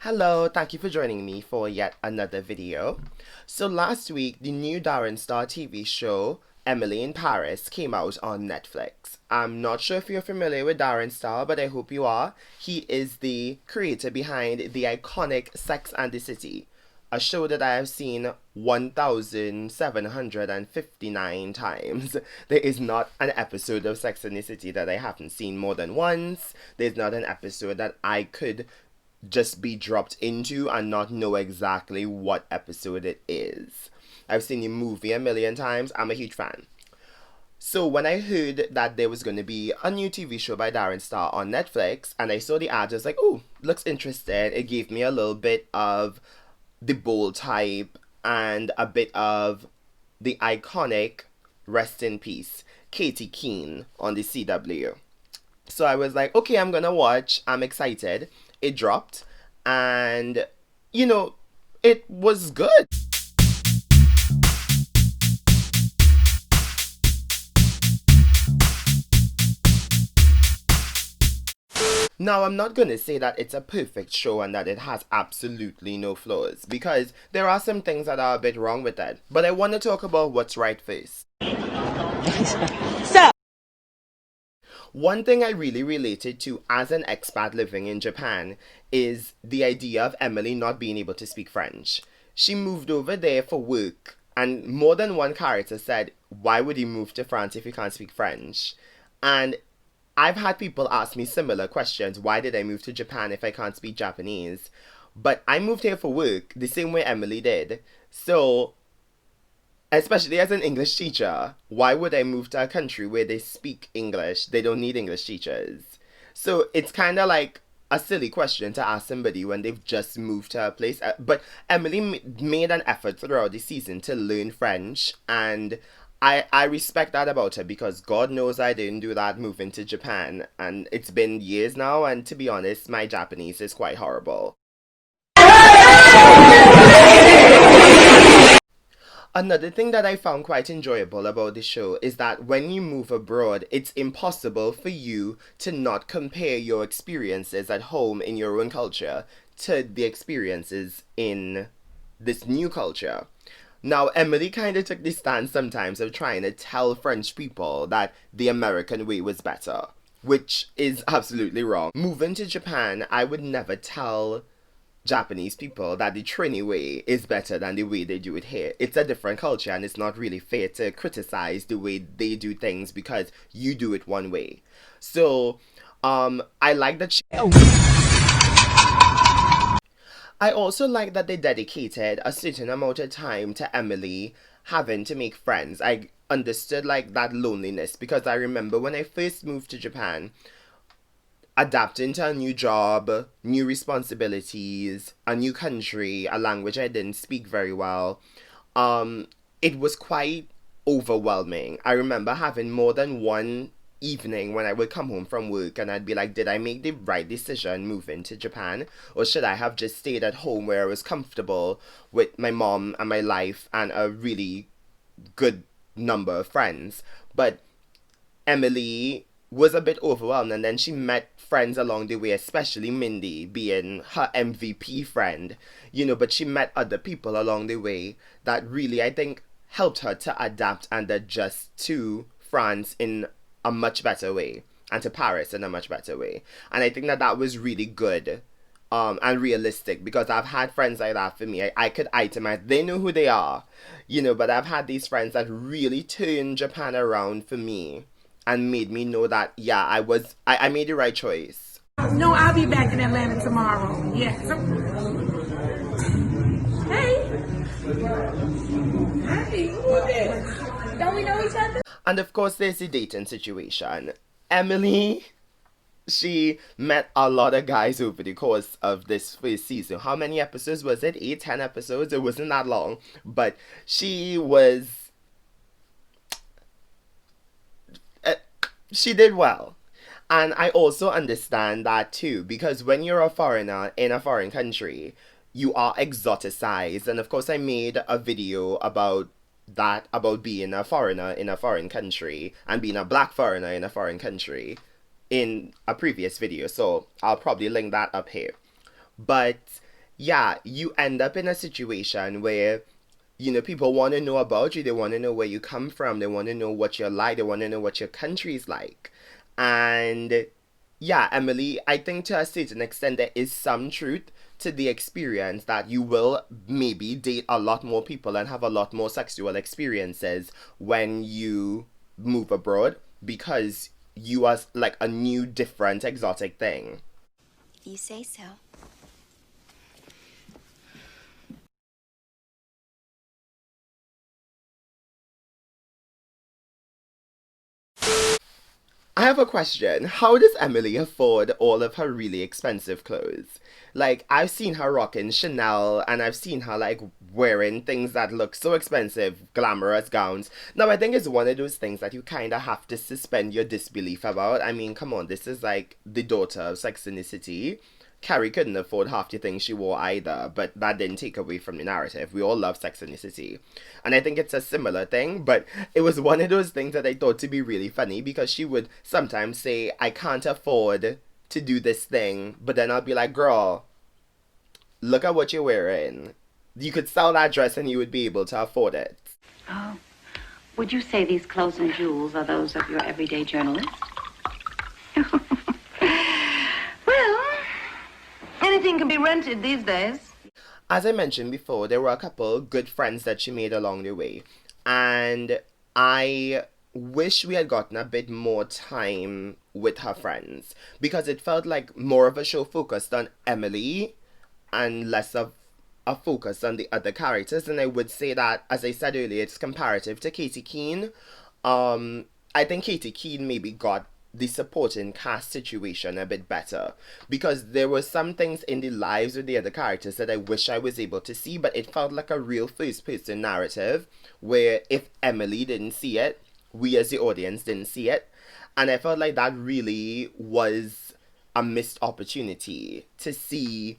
Hello, thank you for joining me for yet another video. So last week, the new Darren Star TV show, Emily in Paris, came out on Netflix. I'm not sure if you're familiar with Darren Star, but I hope you are. He is the creator behind the iconic Sex and the City, a show that I have seen 1,759 times. There is not an episode of Sex and the City that I haven't seen more than once. There's not an episode that I could just be dropped into and not know exactly what episode it is. I've seen the movie a million times. I'm a huge fan. So when I heard that there was going to be a new TV show by Darren Star on Netflix and I saw the ad, I was like, oh, looks interesting. It gave me a little bit of the bold type and a bit of the iconic rest in peace Katie Keene on the CW. So I was like, okay, I'm gonna watch. I'm excited. It dropped, and you know, it was good. Now, I'm not gonna say that it's a perfect show and that it has absolutely no flaws, because there are some things that are a bit wrong with it. But I want to talk about what's right first. So, one thing I really related to as an expat living in Japan is the idea of Emily not being able to speak French. She moved over there for work, and more than one character said, why would he move to France if he can't speak French? And I've had people ask me similar questions. Why did I move to Japan if I can't speak Japanese? But I moved here for work the same way Emily did. So, especially as an English teacher, why would I move to a country where they speak English? They don't need English teachers. So it's kind of like a silly question to ask somebody when they've just moved to a place. But Emily made an effort throughout the season to learn French, and I respect that about her because God knows I didn't do that moving to Japan, and it's been years now, and to be honest, my Japanese is quite horrible. Another thing that I found quite enjoyable about the show is that when you move abroad, it's impossible for you to not compare your experiences at home in your own culture to the experiences in this new culture. Now, Emily kind of took the stance sometimes of trying to tell French people that the American way was better, which is absolutely wrong. Moving to Japan, I would never tell Japanese people that the Trini way is better than the way they do it here. It's a different culture and it's not really fair to criticize the way they do things because you do it one way. So, I like that I also like that they dedicated a certain amount of time to Emily having to make friends. I understood like that loneliness because I remember when I first moved to Japan, adapting to a new job, new responsibilities, a new country, a language I didn't speak very well, it was quite overwhelming. I remember having more than one evening when I would come home from work and I'd be like, did I make the right decision moving to Japan? Or should I have just stayed at home where I was comfortable with my mom and my life and a really good number of friends? But Emily was a bit overwhelmed and then she met friends along the way, especially Mindy being her MVP friend, but she met other people along the way that really, I think, helped her to adapt and adjust to France in a much better way and to Paris in a much better way. And I think that that was really good and realistic because I've had friends like that for me. I could itemize, they know who they are, but I've had these friends that really turned Japan around for me and made me know that, yeah, I made the right choice. No, I'll be back in Atlanta tomorrow. Yes. Hey. Hey, who is that? Don't we know each other? And of course, there's the Dayton Situation. Emily, she met a lot of guys over the course of this first season. How many episodes was it? 8, 10 episodes? It wasn't that long. But she did well. And I also understand that too, because when you're a foreigner in a foreign country, you are exoticized. And of course, I made a video about that, about being a foreigner in a foreign country and being a black foreigner in a foreign country in a previous video. So I'll probably link that up here. But yeah, you end up in a situation where people want to know about you. They want to know where you come from. They want to know what you're like. They want to know what your country's like. And yeah, Emily, I think to a certain extent there is some truth to the experience that you will maybe date a lot more people and have a lot more sexual experiences when you move abroad because you are like a new, different, exotic thing. If you say so. I have a question. How does Emily afford all of her really expensive clothes? Like, I've seen her rocking Chanel and I've seen her like wearing things that look so expensive, glamorous gowns. Now, I think it's one of those things that you kind of have to suspend your disbelief about. I mean, come on, this is like the daughter of Sex and the City. Carrie couldn't afford half the things she wore either, but that didn't take away from the narrative. We all love Sex and the City. And I think it's a similar thing, but it was one of those things that I thought to be really funny because she would sometimes say, I can't afford to do this thing, but then I'll be like, girl, look at what you're wearing. You could sell that dress and you would be able to afford it. Oh, would you say these clothes and jewels are those of your everyday journalist? Well, anything can be rented these days. As I mentioned before, there were a couple good friends that she made along the way. And I wish we had gotten a bit more time with her friends because it felt like more of a show focused on Emily and less of a focus on the other characters. And I would say that, as I said earlier, it's comparative to Katie Keene. I think Katie Keene maybe got the supporting cast situation a bit better because there were some things in the lives of the other characters that I wish I was able to see, but it felt like a real first person narrative where if Emily didn't see it, we as the audience didn't see it. And I felt like that really was a missed opportunity to see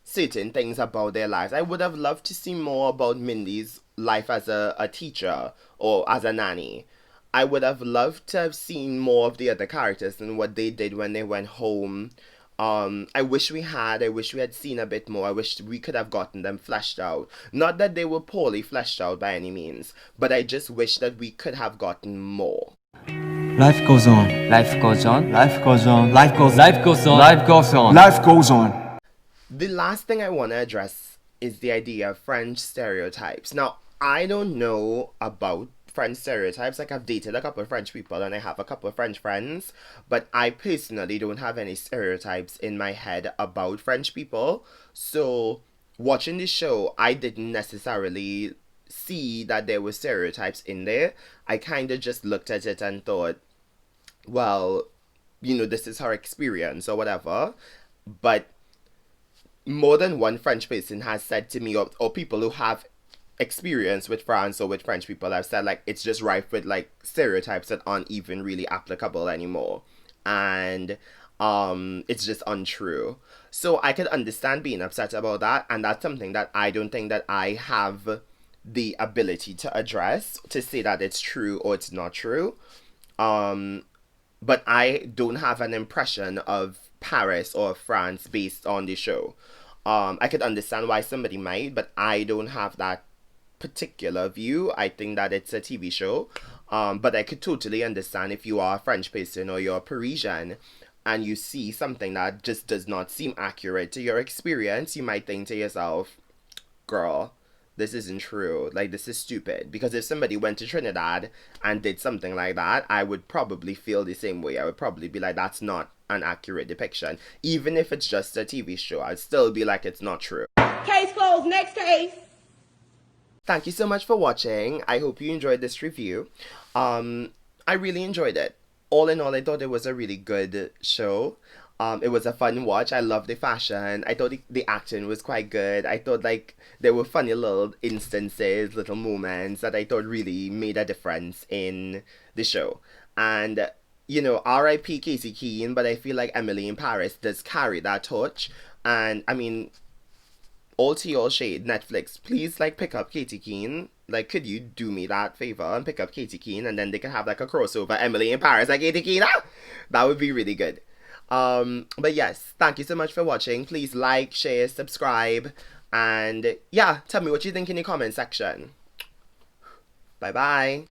certain things about their lives. I would have loved to see more about Mindy's life as a teacher or as a nanny. I would have loved to have seen more of the other characters and what they did when they went home. I wish we had. I wish we had seen a bit more. I wish we could have gotten them fleshed out. Not that they were poorly fleshed out by any means, but I just wish that we could have gotten more. Life goes on. Life goes on. Life goes on. Life goes. Life goes on. Life goes on. Life goes on. The last thing I want to address is the idea of French stereotypes. Now, I don't know about French stereotypes. Like, I've dated a couple of French people and I have a couple of French friends, but I personally don't have any stereotypes in my head about French people. So, watching the show, I didn't necessarily see that there were stereotypes in there. I kind of just looked at it and thought, well, this is her experience or whatever. But more than one French person has said to me, or people who have experience with France or with French people have said, like, it's just rife with like stereotypes that aren't even really applicable anymore, and it's just untrue. So I could understand being upset about that, and that's something that I don't think that I have the ability to address, to say that it's true or it's not true. But I don't have an impression of Paris or France based on the show. I could understand why somebody might, but I don't have that particular view. I think that it's a TV show. But I could totally understand if you are a French person or you're a Parisian and you see something that just does not seem accurate to your experience, you might think to yourself, girl, this isn't true. Like, this is stupid. Because if somebody went to Trinidad and did something like that, I would probably feel the same way. I would probably be like, that's not an accurate depiction. Even if it's just a TV show, I'd still be like, it's not true. Case closed. Next case. Thank you so much for watching. I hope you enjoyed this review. I really enjoyed it. All in all, I thought it was a really good show. It was a fun watch. I loved the fashion. I thought the acting was quite good. I thought like there were funny little instances, little moments that I thought really made a difference in the show. And R.I.P. Casey Keene, but I feel like Emily in Paris does carry that torch. And I mean, all tea, all shade, Netflix, please like pick up Katie Keene. Like, could you do me that favor and pick up Katie Keene, and then they can have like a crossover Emily in Paris like Katie Keene? That would be really good. But yes, thank you so much for watching. Please like, share, subscribe, and yeah, tell me what you think in the comment section. Bye bye.